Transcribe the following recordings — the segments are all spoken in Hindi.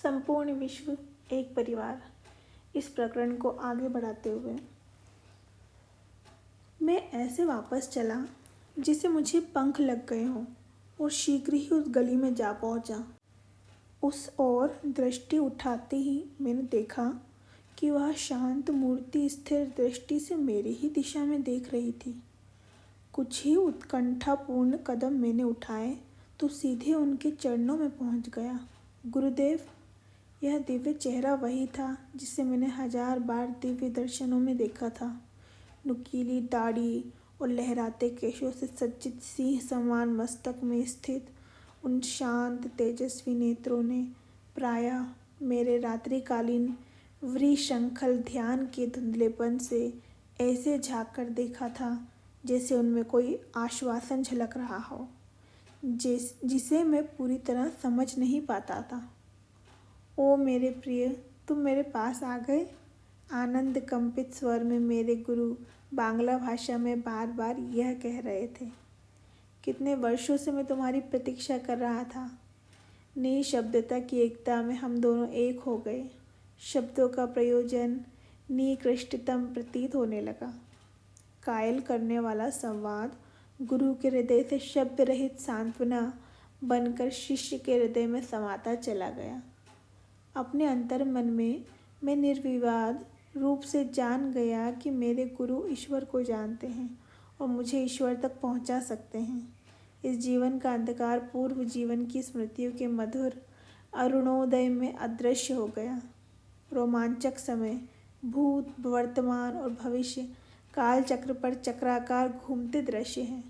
संपूर्ण विश्व एक परिवार। इस प्रकरण को आगे बढ़ाते हुए मैं ऐसे वापस चला जिसे मुझे पंख लग गए हों और शीघ्र ही उस गली में जा पहुंचा। उस ओर दृष्टि उठाते ही मैंने देखा कि वह शांत मूर्ति स्थिर दृष्टि से मेरी ही दिशा में देख रही थी। कुछ ही उत्कंठापूर्ण कदम मैंने उठाए तो सीधे उनके चरणों में पहुंच गया। गुरुदेव। यह दिव्य चेहरा वही था जिसे मैंने 1000 बार दिव्य दर्शनों में देखा था। नुकीली दाढ़ी और लहराते केशों से सज्जित सिंह समान मस्तक में स्थित उन शांत तेजस्वी नेत्रों ने प्रायः मेरे रात्रिकालीन विशृंखल ध्यान के धुंधलेपन से ऐसे झांक कर देखा था जैसे उनमें कोई आश्वासन झलक रहा हो जिसे मैं पूरी तरह समझ नहीं पाता था। ओ मेरे प्रिय, तुम मेरे पास आ गए। आनंद कंपित स्वर में मेरे गुरु बांग्ला भाषा में बार बार यह कह रहे थे। कितने वर्षों से मैं तुम्हारी प्रतीक्षा कर रहा था। निशब्दता की एकता में हम दोनों एक हो गए। शब्दों का प्रयोजन निकृष्टतम प्रतीत होने लगा। कायल करने वाला संवाद गुरु के हृदय से शब्द रहित सांत्वना बनकर शिष्य के हृदय में समाता चला गया। अपने अंतर मन में मैं निर्विवाद रूप से जान गया कि मेरे गुरु ईश्वर को जानते हैं और मुझे ईश्वर तक पहुंचा सकते हैं। इस जीवन का अंधकार पूर्व जीवन की स्मृतियों के मधुर अरुणोदय में अदृश्य हो गया। रोमांचक समय भूत, वर्तमान और भविष्य काल चक्र पर चक्राकार घूमते दृश्य हैं।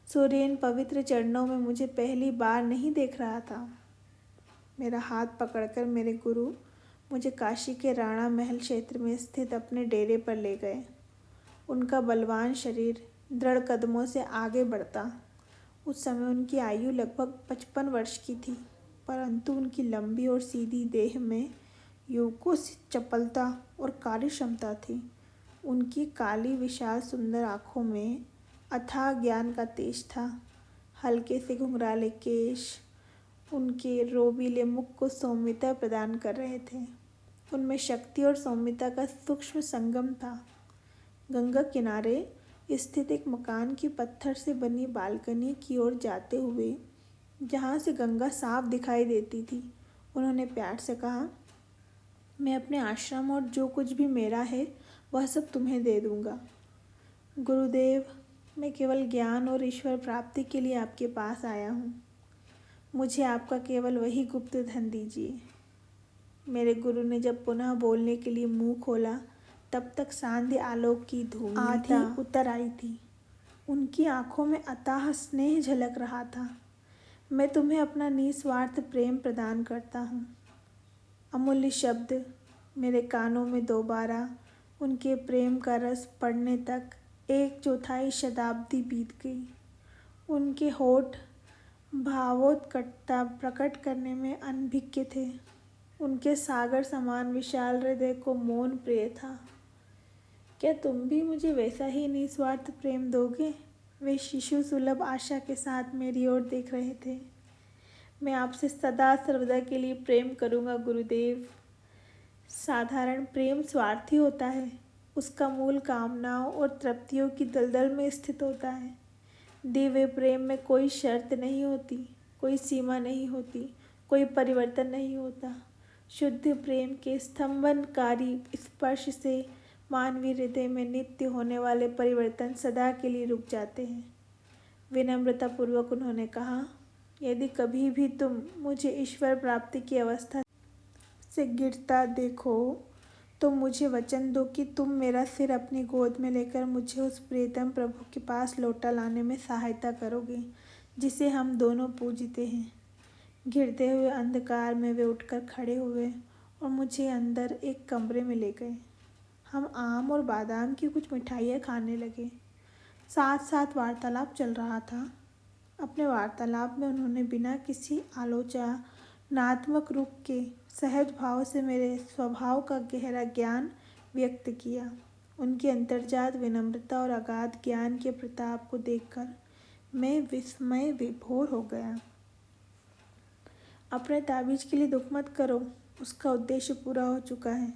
सूर्यन पवित्र चरणों में मुझे पहली बार नहीं देख रहा था। मेरा हाथ पकड़कर मेरे गुरु मुझे काशी के राणा महल क्षेत्र में स्थित अपने डेरे पर ले गए। उनका बलवान शरीर दृढ़ कदमों से आगे बढ़ता। उस समय उनकी आयु लगभग 55 वर्ष की थी, परंतु उनकी लंबी और सीधी देह में युवकों सी चपलता और कार्यक्षमता थी। उनकी काली विशाल सुंदर आँखों में अथाह ज्ञान का तेज था। हल्के से घुंघराले केश उनके रोबीले मुख को सौम्यता प्रदान कर रहे थे। उनमें शक्ति और सौम्यता का सूक्ष्म संगम था। गंगा किनारे स्थित एक मकान की पत्थर से बनी बालकनी की ओर जाते हुए, जहाँ से गंगा साफ दिखाई देती थी, उन्होंने प्यार से कहा, मैं अपने आश्रम और जो कुछ भी मेरा है वह सब तुम्हें दे दूँगा। गुरुदेव, मैं केवल ज्ञान और ईश्वर प्राप्ति के लिए आपके पास आया हूँ। मुझे आपका केवल वही गुप्त धन दीजिए। मेरे गुरु ने जब पुनः बोलने के लिए मुंह खोला तब तक सांध्य आलोक की धूम आधी उतर आई थी। उनकी आंखों में अथाह स्नेह झलक रहा था। मैं तुम्हें अपना निस्वार्थ प्रेम प्रदान करता हूँ। अमूल्य शब्द मेरे कानों में दोबारा उनके प्रेम का रस पड़ने तक 1/4 शताब्दी बीत गई। उनके होठ भावोत्कटता प्रकट करने में अनभिज्ञ थे। उनके सागर समान विशाल हृदय को मौन प्रिय था। क्या तुम भी मुझे वैसा ही निस्वार्थ प्रेम दोगे? वे शिशु सुलभ आशा के साथ मेरी ओर देख रहे थे। मैं आपसे सदा सर्वदा के लिए प्रेम करूँगा गुरुदेव। साधारण प्रेम स्वार्थी होता है। उसका मूल कामनाओं और तृप्तियों की दलदल में स्थित होता है। दिव्य प्रेम में कोई शर्त नहीं होती, कोई सीमा नहीं होती, कोई परिवर्तन नहीं होता। शुद्ध प्रेम के स्तंभनकारी स्पर्श से मानवीय हृदय में नित्य होने वाले परिवर्तन सदा के लिए रुक जाते हैं। विनम्रतापूर्वक उन्होंने कहा, यदि कभी भी तुम मुझे ईश्वर प्राप्ति की अवस्था से गिरता देखो तो मुझे वचन दो कि तुम मेरा सिर अपनी गोद में लेकर मुझे उस प्रियतम प्रभु के पास लौटा लाने में सहायता करोगे जिसे हम दोनों पूजते हैं। घिरते हुए अंधकार में वे उठकर खड़े हुए और मुझे अंदर एक कमरे में ले गए। हम आम और बादाम की कुछ मिठाइयाँ खाने लगे। साथ साथ वार्तालाप चल रहा था। अपने वार्तालाप में उन्होंने बिना किसी आलोचनात्मक रूप के सहज भाव से मेरे स्वभाव का गहरा ज्ञान व्यक्त किया। उनकी अंतर्जात विनम्रता और अगाध ज्ञान के प्रताप को देखकर मैं विस्मय विभोर हो गया। अपने ताबीज के लिए दुख मत करो, उसका उद्देश्य पूरा हो चुका है।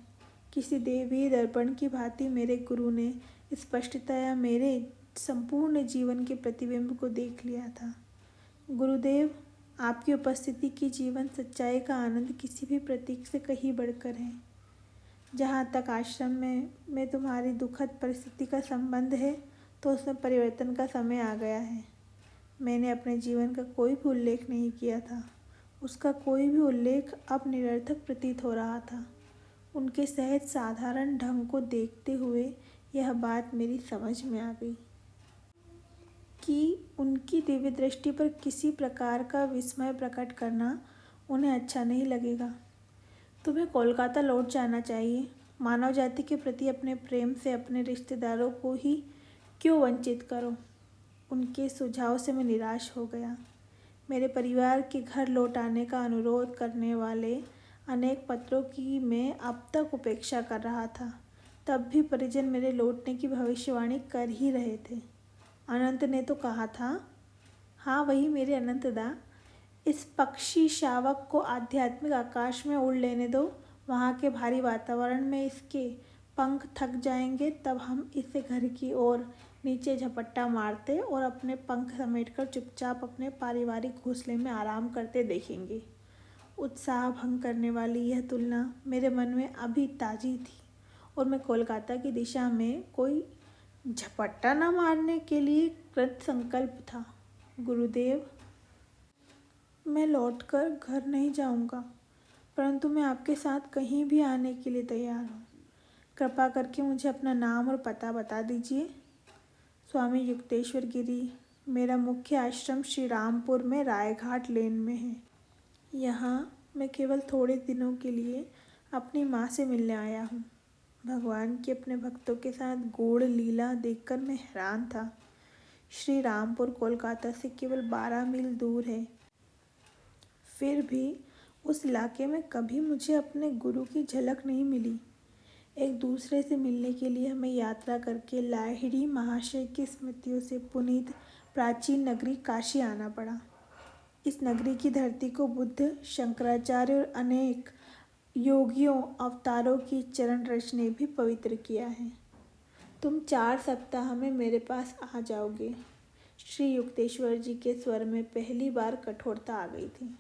किसी देवी दर्पण की भांति मेरे गुरु ने स्पष्टतया मेरे संपूर्ण जीवन के प्रतिबिंब को देख लिया था। गुरुदेव, आपकी उपस्थिति की जीवन सच्चाई का आनंद किसी भी प्रतीक से कहीं बढ़कर है। जहाँ तक आश्रम में तुम्हारी दुखद परिस्थिति का संबंध है, तो उसमें परिवर्तन का समय आ गया है। मैंने अपने जीवन का कोई भी उल्लेख नहीं किया था। उसका कोई भी उल्लेख अब निरर्थक प्रतीत हो रहा था। उनके सहज साधारण ढंग को देखते हुए यह बात मेरी समझ में आ गई कि उनकी दिव्य दृष्टि पर किसी प्रकार का विस्मय प्रकट करना उन्हें अच्छा नहीं लगेगा। तुम्हें कोलकाता लौट जाना चाहिए। मानव जाति के प्रति अपने प्रेम से अपने रिश्तेदारों को ही क्यों वंचित करो। उनके सुझाव से मैं निराश हो गया। मेरे परिवार के घर लौट आने का अनुरोध करने वाले अनेक पत्रों की मैं अब तक उपेक्षा कर रहा था। तब भी परिजन मेरे लौटने की भविष्यवाणी कर ही रहे थे। अनंत ने तो कहा था, हाँ वही मेरे अनंतदा, इस पक्षी शावक को आध्यात्मिक आकाश में उड़ लेने दो। वहाँ के भारी वातावरण में इसके पंख थक जाएंगे, तब हम इसे घर की ओर नीचे झपट्टा मारते और अपने पंख समेटकर चुपचाप अपने पारिवारिक घोंसले में आराम करते देखेंगे। उत्साह भंग करने वाली यह तुलना मेरे मन में अभी ताज़ी थी और मैं कोलकाता की दिशा में कोई झपट्टा न मारने के लिए कृत संकल्प था। गुरुदेव, मैं लौटकर घर नहीं जाऊंगा, परंतु मैं आपके साथ कहीं भी आने के लिए तैयार हूँ। कृपा करके मुझे अपना नाम और पता बता दीजिए। स्वामी युक्तेश्वर गिरी। मेरा मुख्य आश्रम श्री रामपुर में रायघाट लेन में है। यहाँ मैं केवल थोड़े दिनों के लिए अपनी माँ से मिलने आया हूँ। भगवान की अपने भक्तों के साथ गूढ़ लीला देखकर मैं हैरान था। श्री रामपुर कोलकाता से केवल 12 मील दूर है। फिर भी उस इलाके में कभी मुझे अपने गुरु की झलक नहीं मिली। एक दूसरे से मिलने के लिए हमें यात्रा करके लाहिड़ी महाशय की स्मृतियों से पुनीत प्राचीन नगरी काशी आना पड़ा। इस नगरी की धरती को बुद्ध, शंकराचार्य और अनेक योगियों अवतारों की चरण रज ने भी पवित्र किया है। तुम 4 सप्ताह में मेरे पास आ जाओगे। श्री युक्तेश्वर जी के स्वर में पहली बार कठोरता आ गई थी।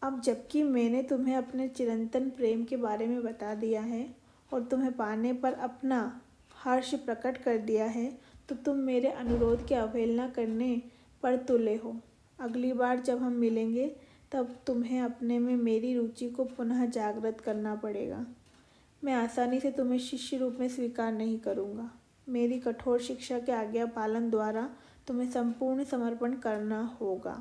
अब जबकि मैंने तुम्हें अपने चिरंतन प्रेम के बारे में बता दिया है और तुम्हें पाने पर अपना हर्ष प्रकट कर दिया है, तो तुम मेरे अनुरोध की अवहेलना करने पर तुले हो। अगली बार जब हम मिलेंगे तब तुम्हें अपने में मेरी रुचि को पुनः जागृत करना पड़ेगा। मैं आसानी से तुम्हें शिष्य रूप में स्वीकार नहीं करूँगा। मेरी कठोर शिक्षा के आज्ञा पालन द्वारा तुम्हें संपूर्ण समर्पण करना होगा।